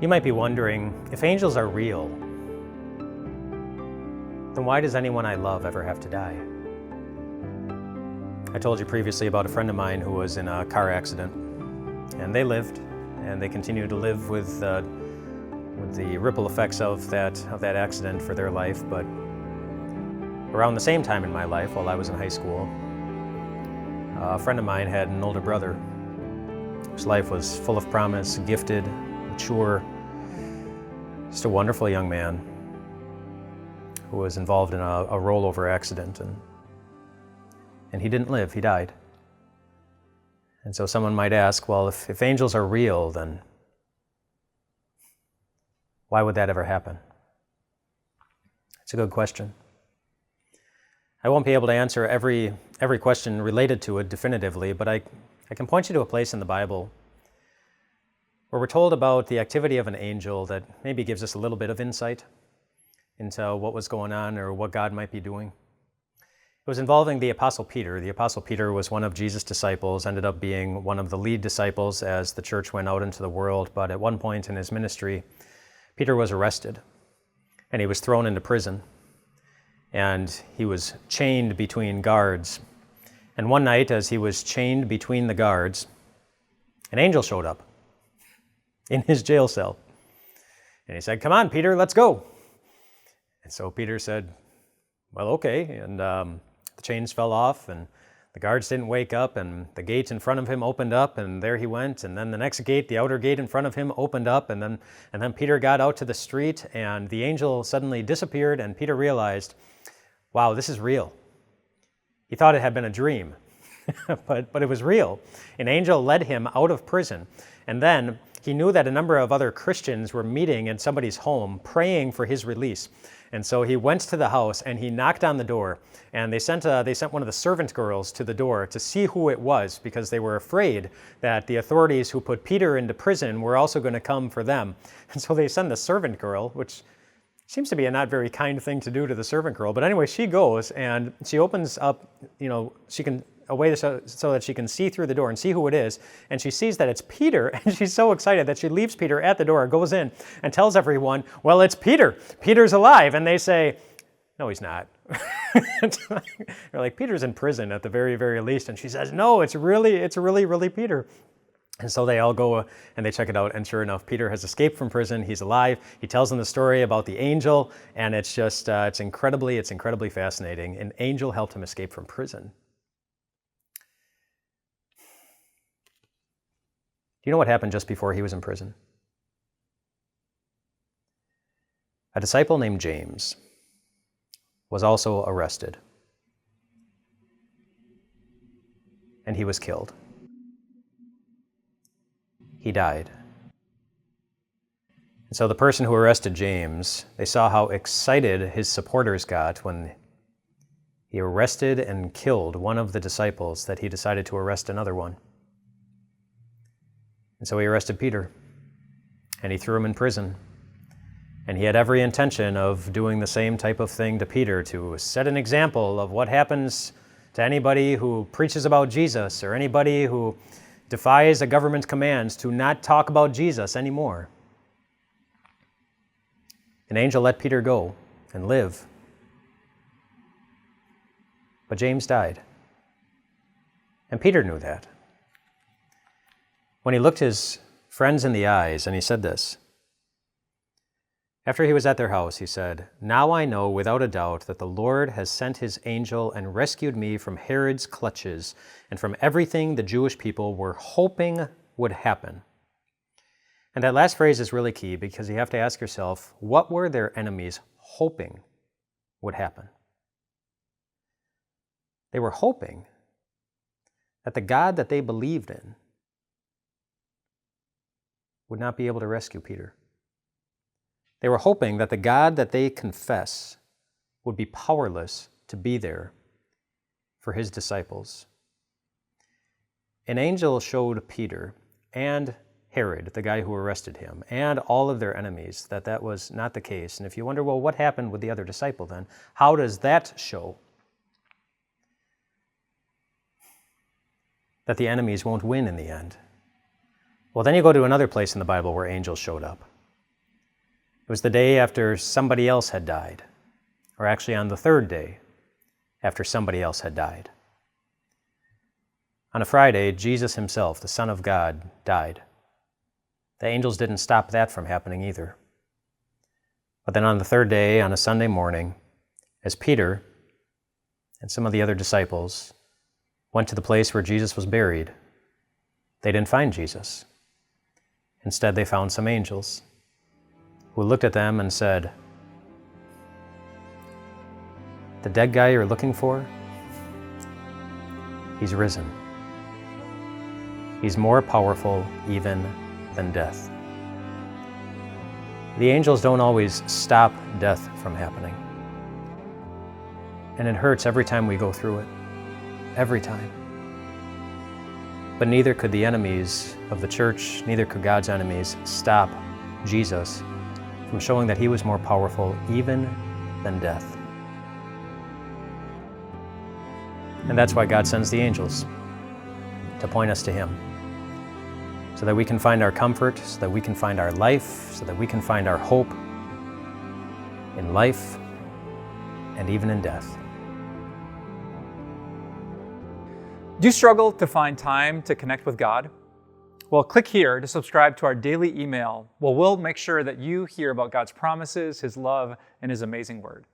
You might be wondering, if angels are real, then why does anyone I love ever have to die? I told you previously about a friend of mine who was in a car accident, and they lived, and they continue to live with the ripple effects of that accident for their life. But around the same time in my life, while I was in high school, a friend of mine had an older brother whose life was full of promise, gifted, mature, just a wonderful young man who was involved in a rollover accident, and he didn't live, he died. And so someone might ask, well, if angels are real, then why would that ever happen? It's a good question. I won't be able to answer every question related to it definitively, but I can point you to a place in the Bible where we're told about the activity of an angel that maybe gives us a little bit of insight into what was going on or what God might be doing. It was involving the Apostle Peter. The Apostle Peter was one of Jesus' disciples, ended up being one of the lead disciples as the church went out into the world, but at one point in his ministry, Peter was arrested, and he was thrown into prison, and he was chained between guards. And one night, as he was chained between the guards, an angel showed up in his jail cell. And he said, "Come on, Peter, let's go." And so Peter said, "Well, okay." And the chains fell off, and the guards didn't wake up, and the gate in front of him opened up, and there he went. And then the next gate, the outer gate in front of him, opened up, and then Peter got out to the street, and the angel suddenly disappeared, and Peter realized, wow, this is real. He thought it had been a dream, but it was real. An angel led him out of prison, and then he knew that a number of other Christians were meeting in somebody's home, praying for his release. And so he went to the house and he knocked on the door, and they sent one of the servant girls to the door to see who it was, because they were afraid that the authorities who put Peter into prison were also going to come for them. And so they send the servant girl, which seems to be a not very kind thing to do to the servant girl. But anyway, she goes and she opens up, she can a way so that she can see through the door and see who it is. And she sees that it's Peter, and she's so excited that she leaves Peter at the door, goes in, and tells everyone, "Well, it's Peter. Peter's alive." And they say, "No, he's not." They're like, "Peter's in prison at the very, very least." And she says, "No, it's really Peter." And so they all go and they check it out, and sure enough, Peter has escaped from prison. He's alive. He tells them the story about the angel, and it's just it's incredibly fascinating. An angel helped him escape from prison. Do you know what happened just before he was in prison? A disciple named James was also arrested, and he was killed. He died. And so the person who arrested James, they saw how excited his supporters got when he arrested and killed one of the disciples, that he decided to arrest another one. And so he arrested Peter, and he threw him in prison. And he had every intention of doing the same type of thing to Peter, to set an example of what happens to anybody who preaches about Jesus, or anybody who defies a government's commands to not talk about Jesus anymore. An angel let Peter go and live. But James died. And Peter knew that. When he looked his friends in the eyes, and he said this. After he was at their house, he said, "Now I know without a doubt that the Lord has sent his angel and rescued me from Herod's clutches and from everything the Jewish people were hoping would happen." And that last phrase is really key, because you have to ask yourself, what were their enemies hoping would happen? They were hoping that the God that they believed in would not be able to rescue Peter. They were hoping that the God that they confess would be powerless to be there for his disciples. An angel showed Peter and Herod, the guy who arrested him, and all of their enemies that was not the case. And if you wonder, well, what happened with the other disciple then? How does that show that the enemies won't win in the end? Well, then you go to another place in the Bible where angels showed up. It was the day after somebody else had died, or actually on the third day after somebody else had died. On a Friday, Jesus himself, the Son of God, died. The angels didn't stop that from happening either. But then on the third day, on a Sunday morning, as Peter and some of the other disciples went to the place where Jesus was buried, they didn't find Jesus. Instead, they found some angels who looked at them and said, "The dead guy you're looking for, he's risen. He's more powerful even than death." The angels don't always stop death from happening. And it hurts every time we go through it. Every time. But neither could the enemies of the church, neither could God's enemies stop Jesus from showing that he was more powerful even than death. And that's why God sends the angels, to point us to him, so that we can find our comfort, so that we can find our life, so that we can find our hope in life and even in death. Do you struggle to find time to connect with God? Well, click here to subscribe to our daily email. We'll make sure that you hear about God's promises, his love, and his amazing word.